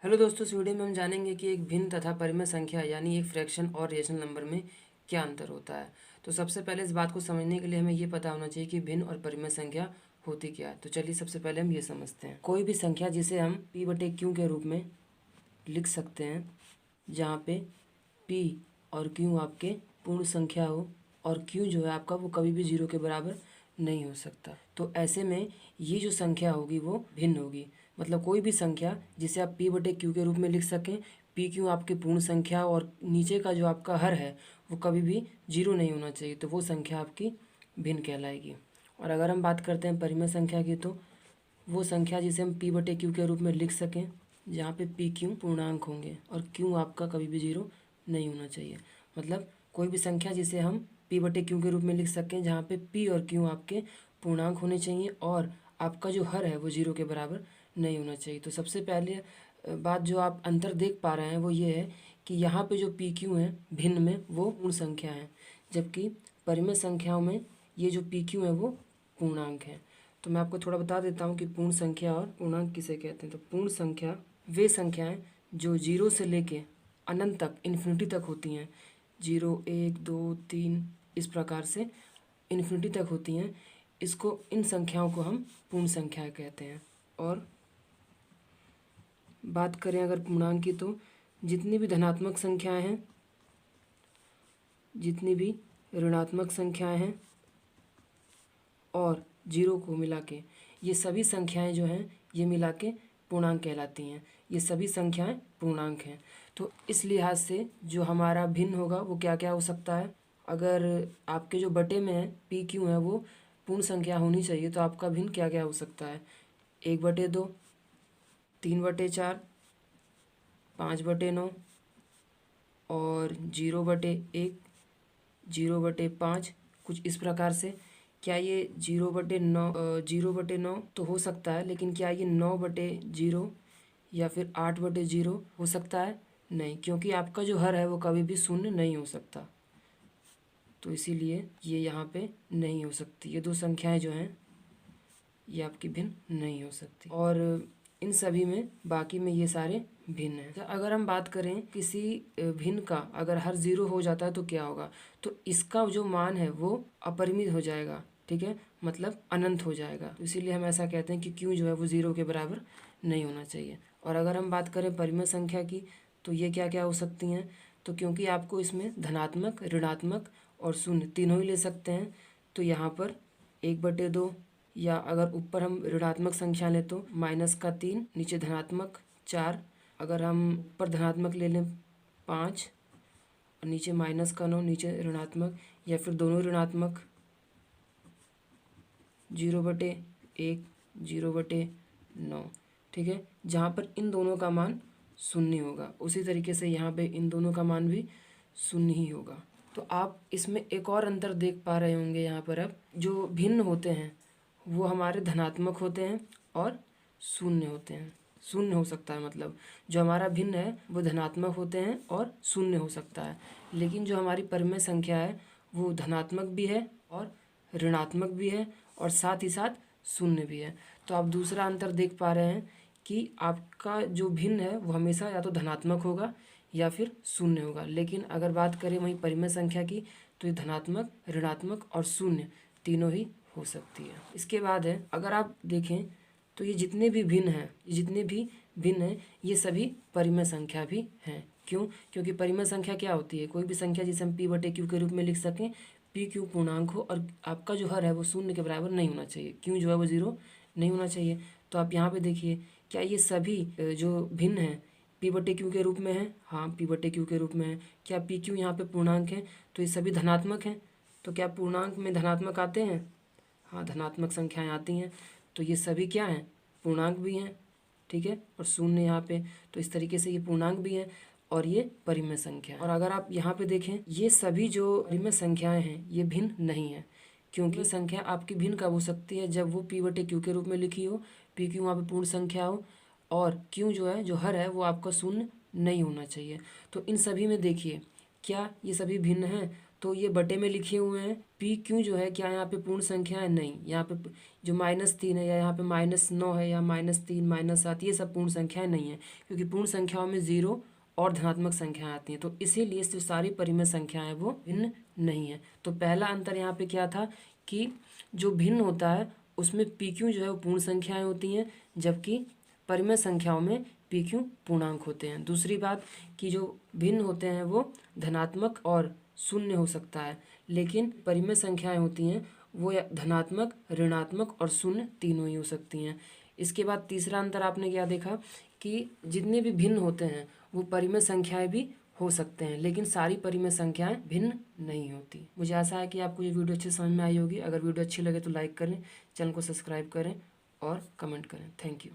Hello दोस्तों, इस video में हम जानेंगे कि एक भिन्न तथा परिमेय संख्या यानी एक फ्रैक्शन और रेशनल नंबर में क्या अंतर होता है। तो सबसे पहले इस बात को समझने के लिए हमें ये पता होना चाहिए कि भिन्न और परिमेय संख्या होती क्या है। तो चलिए सबसे पहले हम ये समझते हैं। कोई भी संख्या जिसे हम p बटे क्यू के रूप में लिख सकते हैं, जहाँ पे p और q आपके पूर्ण संख्या हो और q जो है आपका वो कभी भी 0 के बराबर नहीं हो सकता। तो ऐसे में ये जो संख्या होगी वो भिन्न होगी। मतलब कोई भी संख्या जिसे आप p बटे क्यू के रूप में लिख सकें, p क्यू आपकी पूर्ण संख्या और नीचे का जो आपका हर है वो कभी भी 0 नहीं होना चाहिए, तो वो संख्या आपकी भिन्न कहलाएगी। और अगर हम बात करते हैं परिमेय संख्या की, तो वो संख्या जिसे हम p बटे क्यू के रूप में लिख सकें, जहाँ पे p क्यू पूर्णांक होंगे और q आपका कभी भी 0 नहीं होना चाहिए। मतलब कोई भी संख्या जिसे हम p बटे क्यू के रूप में लिख सकें, जहाँ पे p और q आपके पूर्णांक होने चाहिए और आपका जो हर है वो 0 के बराबर नहीं होना चाहिए। तो सबसे पहले बात जो आप अंतर देख पा रहे हैं वो ये है कि यहाँ पे जो पी क्यू है भिन्न में वो पूर्ण संख्या है, जबकि परिमेय संख्याओं में ये जो पी क्यू है वो पूर्णांक है। तो मैं आपको थोड़ा बता देता हूँ कि पूर्ण संख्या और पूर्णांक किसे कहते हैं। तो पूर्ण संख्या वे संख्याएं जो 0 से लेके अनंत तक, इन्फिनिटी तक होती हैं, 0 1 2 3 इस प्रकार से इन्फिनिटी तक होती हैं, इसको इन संख्याओं को हम पूर्ण संख्या कहते हैं। और बात करें अगर पूर्णांक की, तो जितनी भी धनात्मक संख्याएं हैं, जितनी भी ऋणात्मक संख्याएं हैं और 0 को मिला के ये सभी संख्याएं जो हैं ये मिला के पूर्णांक कहलाती हैं। ये सभी संख्याएं पूर्णांक हैं। तो इस लिहाज से जो हमारा भिन्न होगा वो क्या क्या हो सकता है। अगर आपके जो बटे में है पी क्यू है वो पूर्ण संख्या होनी चाहिए, तो आपका भिन्न क्या क्या हो सकता है। 1/2, 3/4, 5/9 और 0/1, 0/5, कुछ इस प्रकार से। क्या ये 0/9 तो हो सकता है, लेकिन क्या ये 9/0 या फिर 8/0 हो सकता है? नहीं, क्योंकि आपका जो हर है वो कभी भी शून्य नहीं हो सकता। तो इसीलिए ये यहाँ पे नहीं हो सकती। ये दो संख्याएं जो हैं ये आपकी भिन्न नहीं हो सकती। और इन सभी में बाकी में ये सारे भिन्न हैं। तो अगर हम बात करें किसी भिन्न का अगर हर 0 हो जाता है तो क्या होगा, तो इसका जो मान है वो अपरिमित हो जाएगा। ठीक है, मतलब अनंत हो जाएगा। तो इसीलिए हम ऐसा कहते हैं कि क्यों जो है वो 0 के बराबर नहीं होना चाहिए। और अगर हम बात करें परिमेय संख्या की, तो ये क्या क्या हो सकती हैं। तो क्योंकि आपको इसमें धनात्मक, ऋणात्मक और शून्य तीनों ही ले सकते हैं, तो यहाँ पर 1/2, या अगर ऊपर हम ऋणात्मक संख्या लें तो -3, नीचे धनात्मक 4, अगर हम ऊपर धनात्मक ले लें 5 और नीचे -9, नीचे ऋणात्मक, या फिर दोनों ऋणात्मक 0/1, 0/9। ठीक है, जहाँ पर इन दोनों का मान शून्य होगा, उसी तरीके से यहाँ पे इन दोनों का मान भी शून्य ही होगा। तो आप इसमें एक और अंतर देख पा रहे होंगे। यहाँ पर अब जो भिन्न होते हैं वो हमारे धनात्मक होते हैं और शून्य होते हैं। शून्य हो सकता है, मतलब जो हमारा भिन्न है वो धनात्मक होते हैं और शून्य हो सकता है। लेकिन जो हमारी परिमेय संख्या है वो धनात्मक भी है और ऋणात्मक भी है और साथ ही साथ शून्य भी है। तो आप दूसरा अंतर देख पा रहे हैं कि आपका जो भिन्न है वो हमेशा या तो धनात्मक होगा या फिर शून्य होगा। लेकिन अगर बात करें वहीं परिमेय संख्या की, तो ये धनात्मक, ऋणात्मक और शून्य तीनों ही हो सकती है। इसके बाद है, अगर आप देखें तो ये जितने भी भिन्न हैं, ये सभी परिमेय संख्या भी हैं। क्यों? क्योंकि परिमेय संख्या क्या होती है, कोई भी संख्या जिसे हम p बटे क्यू के रूप में लिख सकें, p क्यू पूर्णांक हो और आपका जो हर है वो शून्य के बराबर नहीं होना चाहिए, क्यों जो है वो 0 नहीं होना चाहिए। तो आप यहाँ पे देखिए, क्या ये सभी जो भिन्न हैं p बटे क्यू के रूप में है? हाँ, p बटे क्यू के रूप में है। क्या p क्यू यहाँ पे पूर्णांक है? तो ये सभी धनात्मक हैं। तो क्या पूर्णांक में धनात्मक आते हैं? हाँ, धनात्मक संख्याएं आती हैं। तो ये सभी क्या हैं? पूर्णांक भी हैं। ठीक है, और शून्य यहाँ पे, तो इस तरीके से ये पूर्णांक भी हैं और ये परिमेय संख्या है। और अगर आप यहाँ पे देखें, ये सभी जो परिमेय संख्याएं हैं ये भिन्न नहीं है, क्योंकि संख्या आपकी भिन्न कब हो सकती है, जब वो p बटे क्यू के रूप में लिखी हो, p क्यू वहाँ पे पूर्ण संख्या हो और क्यू जो है, जो हर है वो आपका शून्य नहीं होना चाहिए। तो इन सभी में देखिए, क्या ये सभी भिन्न हैं? तो ये बटे में लिखे हुए हैं। पी क्यू जो है क्या यहाँ पे पूर्ण संख्या है? नहीं। यहाँ पे जो -3 है या यहाँ पे -9 है या -3 -7 ये सब पूर्ण संख्याएं नहीं है, क्योंकि पूर्ण संख्याओं में 0 और धनात्मक संख्याएं आती हैं। तो इसीलिए जो सारी परिमेय संख्याएं हैं वो भिन्न नहीं है। तो पहला अंतर यहाँ पे क्या था कि जो भिन्न होता है उसमें पी क्यू जो है वो पूर्ण संख्याएं होती हैं, जबकि परिमेय संख्याओं में पी क्यू पूर्णांक होते हैं। दूसरी बात कि जो भिन्न होते हैं वो धनात्मक और शून्य हो सकता है, लेकिन परिमेय संख्याएं होती हैं वो धनात्मक, ऋणात्मक और शून्य तीनों ही हो सकती हैं। इसके बाद तीसरा अंतर आपने क्या देखा कि जितने भी भिन्न होते हैं वो परिमेय संख्याएं भी हो सकते हैं, लेकिन सारी परिमेय संख्याएं भिन्न नहीं होती। मुझे आशा है कि आपको ये वीडियो अच्छे समझ में आई होगी। अगर वीडियो अच्छी लगे तो लाइक करें, चैनल को सब्सक्राइब करें और कमेंट करें। Thank you.